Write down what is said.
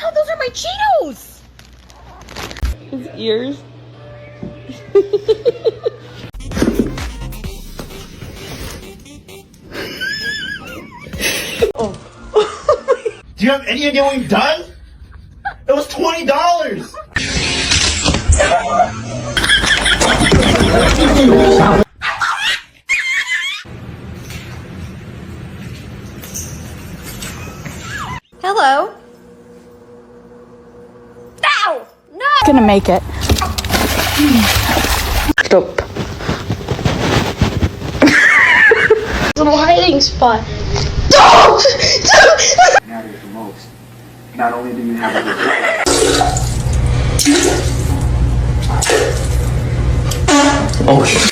hell? Those are my Cheetos! His ears. Do you have any idea what you've done? It was $20! Hello? Ow! No! Gonna make it. Stop. Little hiding spot. Matters the most. Not only do you have a Oh shit.